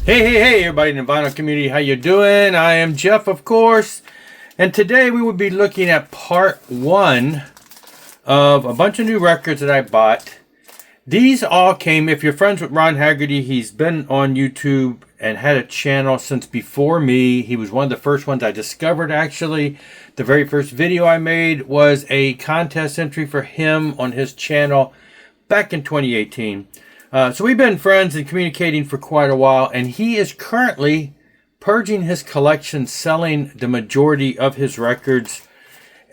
Hey, everybody in the vinyl community, how you doing? I am Jeff, of course, and today we will be looking at part 1 of a bunch of new records that I bought. These all came, if you're friends with Ron Haggerty, he's been on YouTube and had a channel since before me. He was one of the first ones I discovered, actually. The very first video I made was a contest entry for him on his channel back in 2018. So we've been friends and communicating for quite a while, and he is currently purging his collection, selling the majority of his records,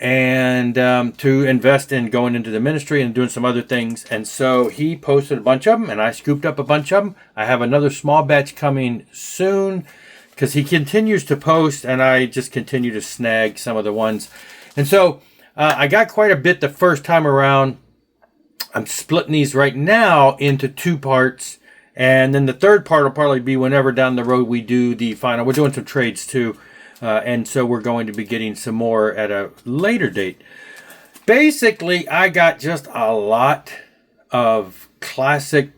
and to invest in going into the ministry and doing some other things. And so he posted a bunch of them, and I scooped up a bunch of them. I have another small batch coming soon, because he continues to post, and I just continue to snag some of the ones. And so I got quite a bit the first time around. I'm splitting these right now into 2 parts, and then the third part will probably be whenever down the road we do the final. We're doing some trades too, and so we're going to be getting some more at a later date. Basically, I got just a lot of classic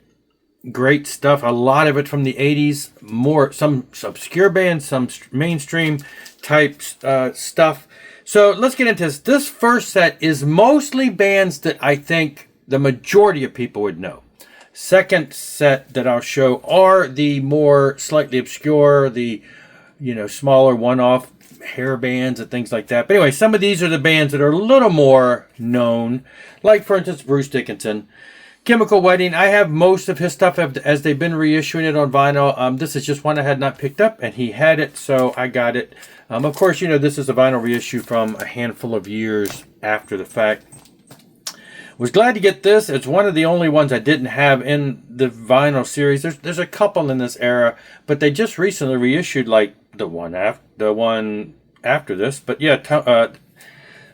great stuff, a lot of it from the 80s, some obscure bands, some mainstream type stuff. So let's get into this. This first set is mostly bands that I think the majority of people would know. Second set that I'll show are the more slightly obscure, the smaller one-off hair bands and things like that. But anyway, some of these are the bands that are a little more known, like for instance Bruce Dickinson. Chemical Wedding, I have most of his stuff as they've been reissuing it on vinyl. This is just one I had not picked up, and he had it, so I got it. Of course, this is a vinyl reissue from a handful of years after the fact. Was glad to get this. It's one of the only ones I didn't have in the vinyl series. There's a couple in this era, but they just recently reissued like the one after this. But yeah,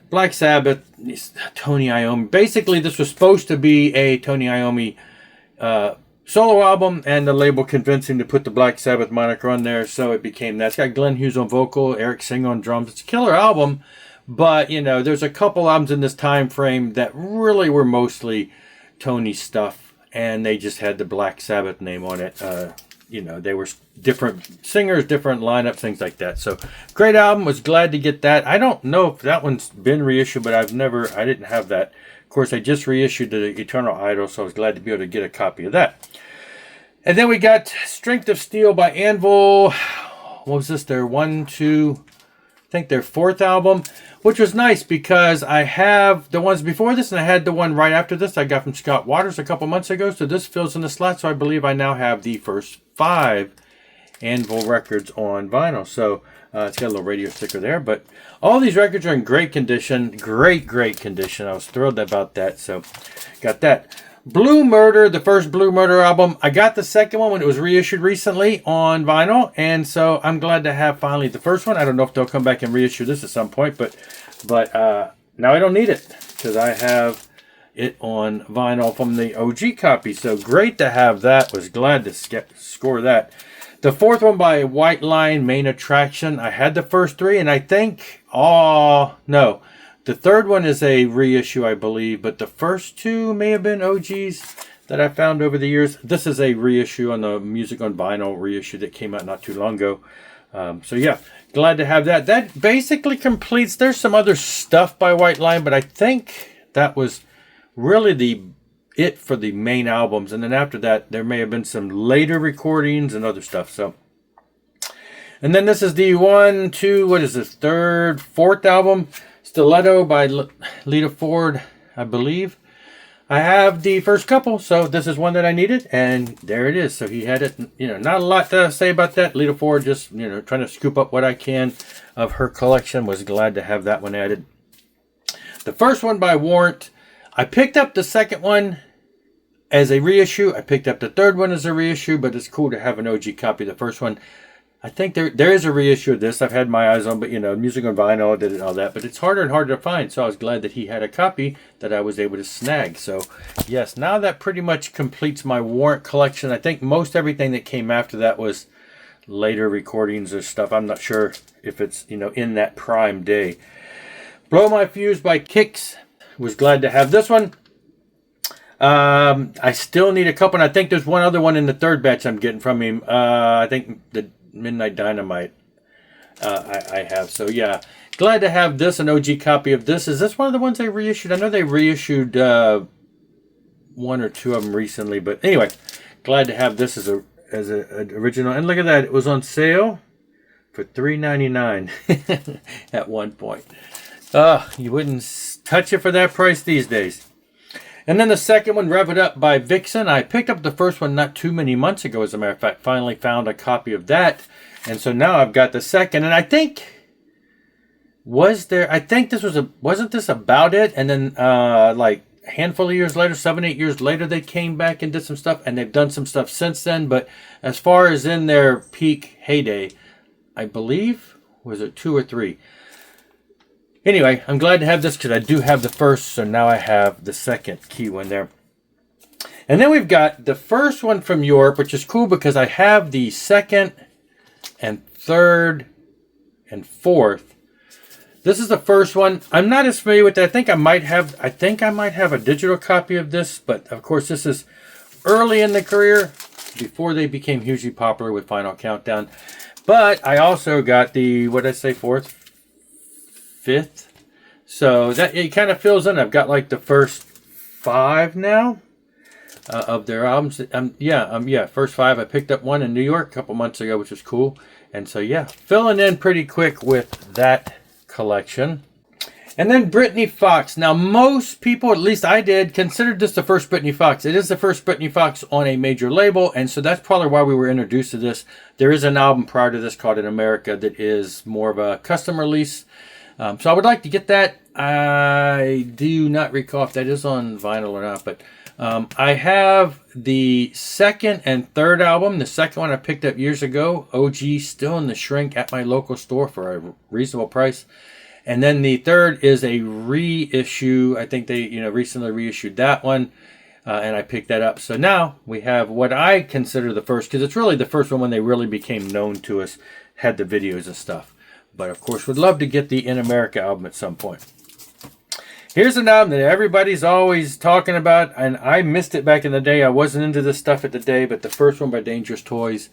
Black Sabbath, Tony Iommi. Basically, this was supposed to be a Tony Iommi solo album, and the label convinced him to put the Black Sabbath moniker on there, so it became that. It's got Glenn Hughes on vocal, Eric Singer on drums. It's a killer album. But, there's a couple albums in this time frame that really were mostly Tony stuff, and they just had the Black Sabbath name on it. They were different singers, different lineups, things like that. So, great album. Was glad to get that. I don't know if that one's been reissued, but I didn't have that. Of course, I just reissued the Eternal Idol, so I was glad to be able to get a copy of that. And then we got Strength of Steel by Anvil. What was this? Their their 4th album, which was nice because I have the ones before this and I had the one right after this I got from Scott Waters a couple months ago, so this fills in the slot. So I believe I now have the first 5 Anvil records on vinyl. So it's got a little radio sticker there, but all these records are in great condition. Great condition. I was thrilled about that, so got that. Blue Murder, the first Blue Murder album. I got the second one when it was reissued recently on vinyl, and so I'm glad to have finally the first one. I don't know if they'll come back and reissue this at some point, but now I don't need it because I have it on vinyl from the OG copy. So great to have that. Was glad to score that. The 4th one by White Line, Main Attraction. I had the first 3, and I think, no. The 3rd one is a reissue, I believe, but the first 2 may have been OGs that I found over the years. This is a reissue on the Music on Vinyl reissue that came out not too long ago. So yeah, glad to have that. That basically completes. There's some other stuff by White Line, but I think that was really it for the main albums. And then after that, there may have been some later recordings and other stuff. So, and then this is the 4th album. Stilletto by Lita Ford, I believe. I have the first couple, so this is one that I needed, and there it is. So he had it, not a lot to say about that. Lita Ford just, trying to scoop up what I can of her collection. Was glad to have that one added. The first one by Warrant. I picked up the second one as a reissue. I picked up the third one as a reissue, but it's cool to have an OG copy of the first one. I think there is a reissue of this. I've had my eyes on, but Music on Vinyl did it and all that. But it's harder and harder to find, so I was glad that he had a copy that I was able to snag. So, yes, now that pretty much completes my Warrant collection. I think most everything that came after that was later recordings or stuff. I'm not sure if it's, in that prime day. Blow My Fuse by Kix. Was glad to have this one. I still need a couple, and I think there's one other one in the third batch I'm getting from him. I think the Midnight Dynamite I have. So yeah, glad to have this, an OG copy of this. Is this one of the ones they reissued? I know they reissued one or two of them recently, but anyway, glad to have this as a original. And look at that, it was on sale for $3.99 at one point. You wouldn't touch it for that price these days. And then the second one, Rev It Up by Vixen. I picked up the first one not too many months ago, as a matter of fact. Finally found a copy of that. And so now I've got the second. And I think, wasn't this about it? And then like a handful of years later, 7-8 years later, they came back and did some stuff. And they've done some stuff since then. But as far as in their peak heyday, I believe, was it 2 or 3? Anyway, I'm glad to have this because I do have the first, so now I have the second key one there. And then we've got the first one from Europe, which is cool because I have the second and third and fourth. This is the first one. I'm not as familiar with it. I think I might have a digital copy of this, but of course this is early in the career, before they became hugely popular with Final Countdown. But I also got the, what did I say, fourth? Fifth, so that it kind of fills in. I've got like the first 5 now of their albums. First 5. I picked up one in New York a couple months ago, which was cool. And so yeah, filling in pretty quick with that collection. And then Britny Fox. Now most people, at least I did, considered this the first Britny Fox. It is the first Britny Fox on a major label, and so that's probably why we were introduced to this. There is an album prior to this called In America that is more of a custom release. So I would like to get that. I do not recall if that is on vinyl or not, but I have the second and third album. The second one I picked up years ago, OG, still in the shrink at my local store for a reasonable price. And then the third is a reissue. I think they recently reissued that one, and I picked that up. So now we have what I consider the first, because it's really the first one when they really became known to us, had the videos and stuff. But of course, would love to get the In America album at some point. Here's an album that everybody's always talking about, and I missed it back in the day. I wasn't into this stuff at the day, but the first one by Dangerous Toys.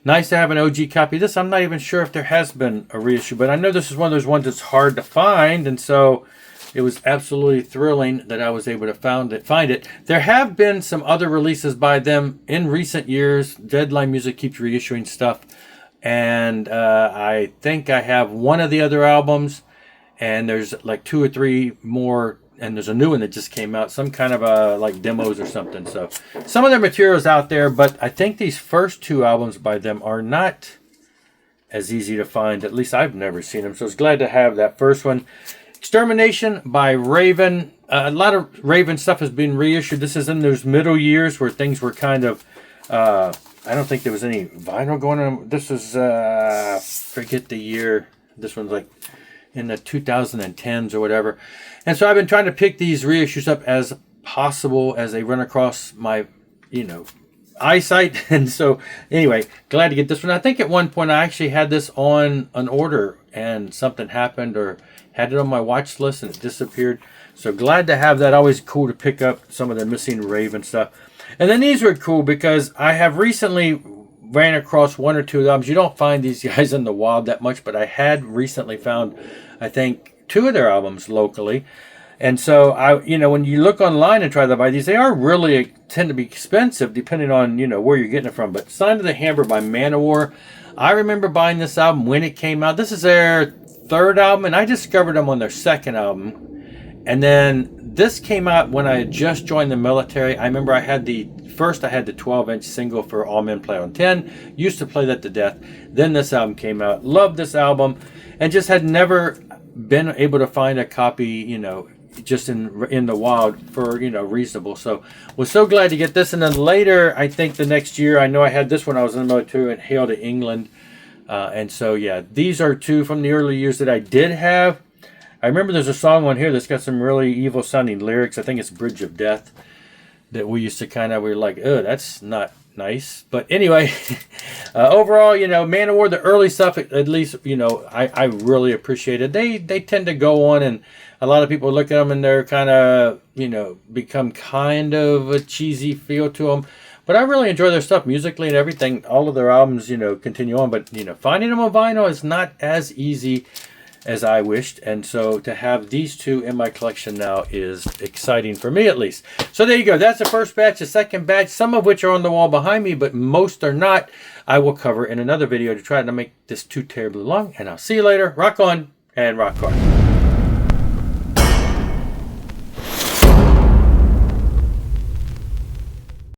Nice to have an OG copy of this. I'm not even sure if there has been a reissue, but I know this is one of those ones that's hard to find, and so it was absolutely thrilling that I was able to find it. There have been some other releases by them in recent years. Deadline Music keeps reissuing stuff. And I think I have one of the other albums, and there's like 2 or 3 more, and there's a new one that just came out, some kind of like demos or something. So some of their material's out there, but I think these first 2 albums by them are not as easy to find. At least I've never seen them, so I was glad to have that first one. Extermination by Raven. A lot of Raven stuff has been reissued. This is in those middle years where things were kind of... I don't think there was any vinyl going on. This was, forget the year. This one's like in the 2010s or whatever. And so I've been trying to pick these reissues up as possible as they run across my, eyesight. And so anyway, glad to get this one. I think at one point I actually had this on an order and something happened, or had it on my watch list and it disappeared. So glad to have that. Always cool to pick up some of the missing Raven stuff. And then these were cool because I have recently ran across 1 or 2 albums. You don't find these guys in the wild that much, but I had recently found, I think, 2 of their albums locally. And so, when you look online and try to buy these, they are really tend to be expensive depending on, where you're getting it from. But Sign of the Hammer by Manowar, I remember buying this album when it came out. This is their 3rd album, and I discovered them on their 2nd album. And then this came out when I had just joined the military. I remember I had the 12-inch single for All Men Play on 10. Used to play that to death. Then this album came out. Loved this album. And just had never been able to find a copy, just in the wild for, reasonable. So was so glad to get this. And then later, I think the next year, I know I had this when I was in the military and Hail to England. And so, yeah, these are 2 from the early years that I did have. I remember there's a song on here that's got some really evil sounding lyrics. I think it's Bridge of Death, that we used to we were like, oh, that's not nice. But anyway, overall, you know, Manowar, the early stuff, at least, you know, I really appreciate it. They tend to go on, and a lot of people look at them and they're kind of, you know, become kind of a cheesy feel to them. But I really enjoy their stuff musically and everything. All of their albums, you know, continue on. But, you know, finding them on vinyl is not as easy as I wished. And so to have these two in my collection now is exciting for me, at least. So there you go. That's the first batch. The second batch, some of which are on the wall behind me, but most are not, I will cover in another video to try not to make this too terribly long. And I'll see you later. Rock on and rock hard.